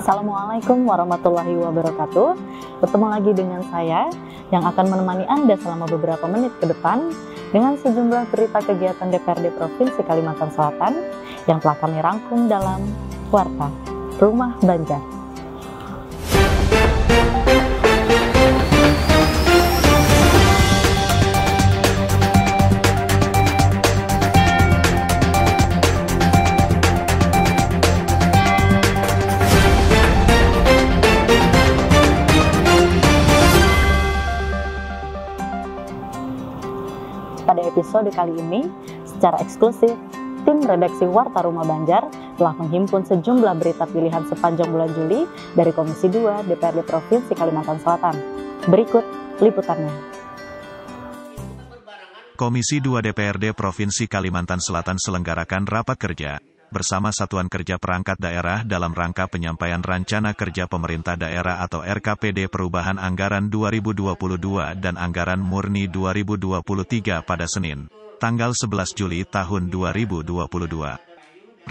Assalamualaikum warahmatullahi wabarakatuh. Bertemu lagi dengan saya yang akan menemani Anda selama beberapa menit ke depan dengan sejumlah berita kegiatan DPRD Provinsi Kalimantan Selatan yang telah kami rangkum dalam Warta Rumah Banjar. Pada episode kali ini, secara eksklusif, tim redaksi Warta Rumah Banjar telah menghimpun sejumlah berita pilihan sepanjang bulan Juli dari Komisi 2 DPRD Provinsi Kalimantan Selatan. Berikut liputannya. Komisi 2 DPRD Provinsi Kalimantan Selatan selenggarakan rapat kerja bersama Satuan Kerja Perangkat Daerah dalam rangka penyampaian Rencana Kerja Pemerintah Daerah atau RKPD Perubahan Anggaran 2022 dan Anggaran Murni 2023 pada Senin, tanggal 11 Juli tahun 2022.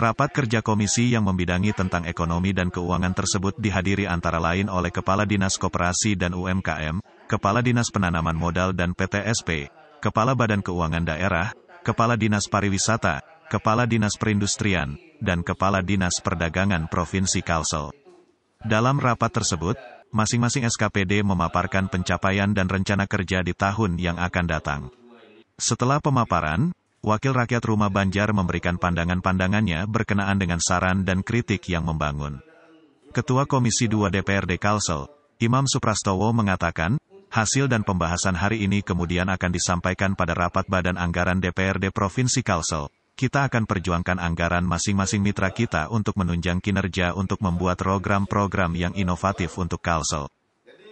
Rapat kerja komisi yang membidangi tentang ekonomi dan keuangan tersebut dihadiri antara lain oleh Kepala Dinas Koperasi dan UMKM, Kepala Dinas Penanaman Modal dan PTSP, Kepala Badan Keuangan Daerah, Kepala Dinas Pariwisata, Kepala Dinas Perindustrian, dan Kepala Dinas Perdagangan Provinsi Kalsel. Dalam rapat tersebut, masing-masing SKPD memaparkan pencapaian dan rencana kerja di tahun yang akan datang. Setelah pemaparan, Wakil Rakyat Rumah Banjar memberikan pandangan-pandangannya berkenaan dengan saran dan kritik yang membangun. Ketua Komisi 2 DPRD Kalsel, Imam Suprastowo mengatakan, hasil dan pembahasan hari ini kemudian akan disampaikan pada rapat Badan Anggaran DPRD Provinsi Kalsel. Kita akan perjuangkan anggaran masing-masing mitra kita untuk menunjang kinerja untuk membuat program-program yang inovatif untuk Kalsel.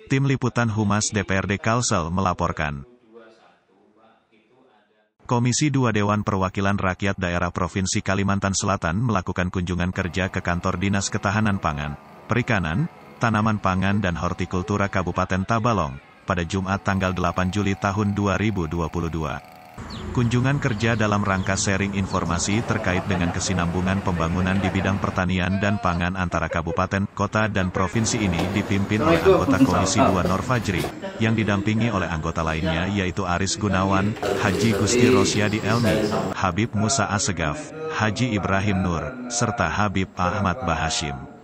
Tim Liputan Humas DPRD Kalsel melaporkan. Komisi 2 Dewan Perwakilan Rakyat Daerah Provinsi Kalimantan Selatan melakukan kunjungan kerja ke kantor Dinas Ketahanan Pangan, Perikanan, Tanaman Pangan dan Hortikultura Kabupaten Tabalong pada Jumat tanggal 8 Juli tahun 2022. Kunjungan kerja dalam rangka sharing informasi terkait dengan kesinambungan pembangunan di bidang pertanian dan pangan antara kabupaten, kota dan provinsi ini dipimpin oleh anggota Komisi 2 Nur Fajri, yang didampingi oleh anggota lainnya yaitu Aris Gunawan, Haji Gusti Rosyadi Elmi, Habib Musa Assegaf, Haji Ibrahim Nur, serta Habib Ahmad Bahashim.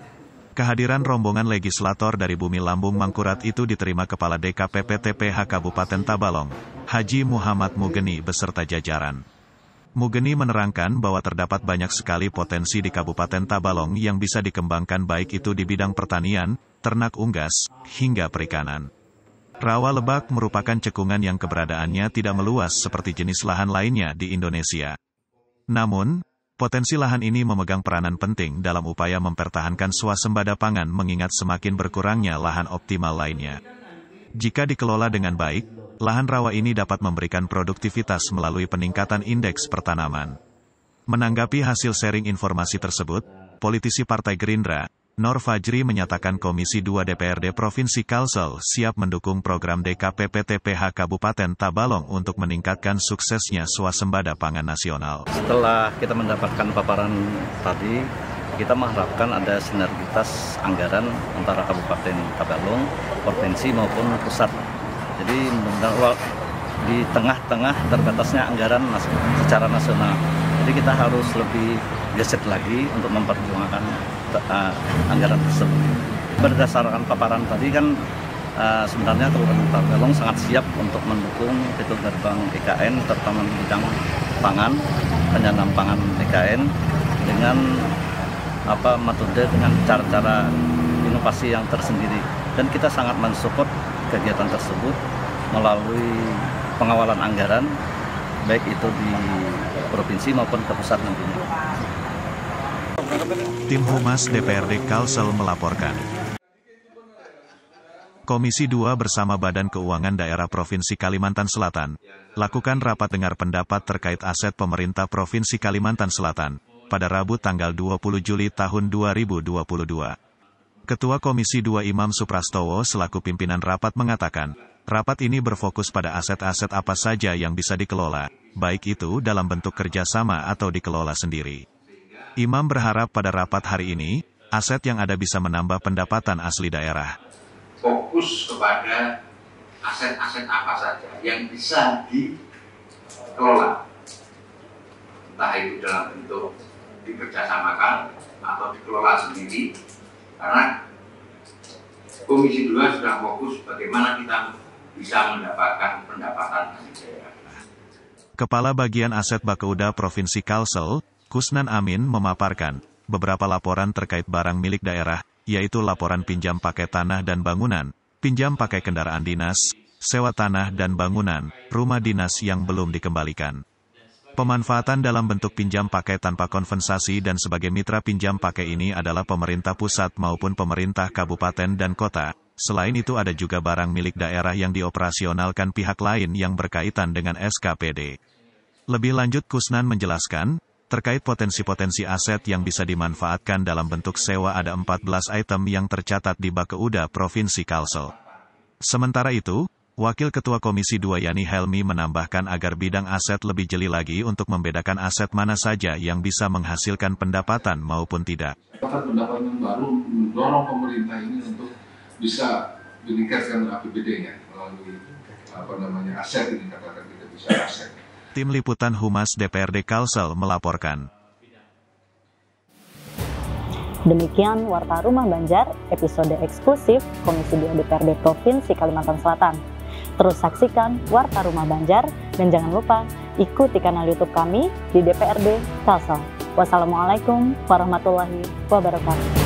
Kehadiran rombongan legislator dari Bumi Lambung Mangkurat itu diterima Kepala DKPP-TPH Kabupaten Tabalong, Haji Muhammad Mugeni beserta jajaran. Mugeni menerangkan bahwa terdapat banyak sekali potensi di Kabupaten Tabalong yang bisa dikembangkan baik itu di bidang pertanian, ternak unggas, hingga perikanan. Rawa Lebak merupakan cekungan yang keberadaannya tidak meluas seperti jenis lahan lainnya di Indonesia. Namun, potensi lahan ini memegang peranan penting dalam upaya mempertahankan swasembada pangan mengingat semakin berkurangnya lahan optimal lainnya. Jika dikelola dengan baik, lahan rawa ini dapat memberikan produktivitas melalui peningkatan indeks pertanaman. Menanggapi hasil sharing informasi tersebut, politisi Partai Gerindra, Nur Fajri menyatakan Komisi 2 DPRD Provinsi Kalsel siap mendukung program DKPP-TPH Kabupaten Tabalong untuk meningkatkan suksesnya swasembada pangan nasional. Setelah kita mendapatkan paparan tadi, kita mengharapkan ada sinergitas anggaran antara Kabupaten Tabalong, provinsi maupun pusat. Jadi mudah-mudahan di tengah-tengah terbatasnya anggaran secara nasional. Jadi kita harus lebih gesit lagi untuk memperjuangkan anggaran tersebut. Berdasarkan paparan tadi kan sebenarnya Kabupaten Tabalong sangat siap untuk mendukung pintu gerbang IKN terutama di bidang pangan, pendanaan pangan IKN dengan metode dengan cara-cara inovasi yang tersendiri. Dan kita sangat mensupport kegiatan tersebut melalui pengawalan anggaran baik itu di provinsi maupun ke pusat nantinya. Tim Humas DPRD Kalsel melaporkan. Komisi 2 bersama Badan Keuangan Daerah Provinsi Kalimantan Selatan lakukan rapat dengar pendapat terkait aset pemerintah Provinsi Kalimantan Selatan pada Rabu tanggal 20 Juli tahun 2022. Ketua Komisi 2 Imam Suprastowo selaku pimpinan rapat mengatakan, rapat ini berfokus pada aset-aset apa saja yang bisa dikelola, baik itu dalam bentuk kerjasama atau dikelola sendiri. Imam berharap pada rapat hari ini, aset yang ada bisa menambah pendapatan asli daerah. Fokus kepada aset-aset apa saja yang bisa dikelola, entah itu dalam bentuk dikerjasamakan atau dikelola sendiri, karena Komisi 2 sudah fokus bagaimana kita bisa mendapatkan pendapatan asli daerah. Kepala Bagian Aset Bakauda Provinsi Kalsel, Kusnan Amin memaparkan beberapa laporan terkait barang milik daerah, yaitu laporan pinjam pakai tanah dan bangunan, pinjam pakai kendaraan dinas, sewa tanah dan bangunan, rumah dinas yang belum dikembalikan. Pemanfaatan dalam bentuk pinjam pakai tanpa kompensasi dan sebagai mitra pinjam pakai ini adalah pemerintah pusat maupun pemerintah kabupaten dan kota. Selain itu ada juga barang milik daerah yang dioperasionalkan pihak lain yang berkaitan dengan SKPD. Lebih lanjut Kusnan menjelaskan, terkait potensi-potensi aset yang bisa dimanfaatkan dalam bentuk sewa ada 14 item yang tercatat di Bakauda Provinsi Kalsel. Sementara itu, Wakil Ketua Komisi 2 Yani Helmi menambahkan agar bidang aset lebih jeli lagi untuk membedakan aset mana saja yang bisa menghasilkan pendapatan maupun tidak. Pendapatan baru mendorong pemerintah ini untuk bisa meningkatkan APBD-nya melalui aset ini, katakan kita bisa aset. Tim Liputan Humas DPRD Kalsel melaporkan. Demikian Warta Rumah Banjar, episode eksklusif Komisi 2 DPRD Provinsi Kalimantan Selatan. Terus saksikan Warta Rumah Banjar dan jangan lupa ikuti kanal YouTube kami di DPRD Kalsel. Wassalamualaikum warahmatullahi wabarakatuh.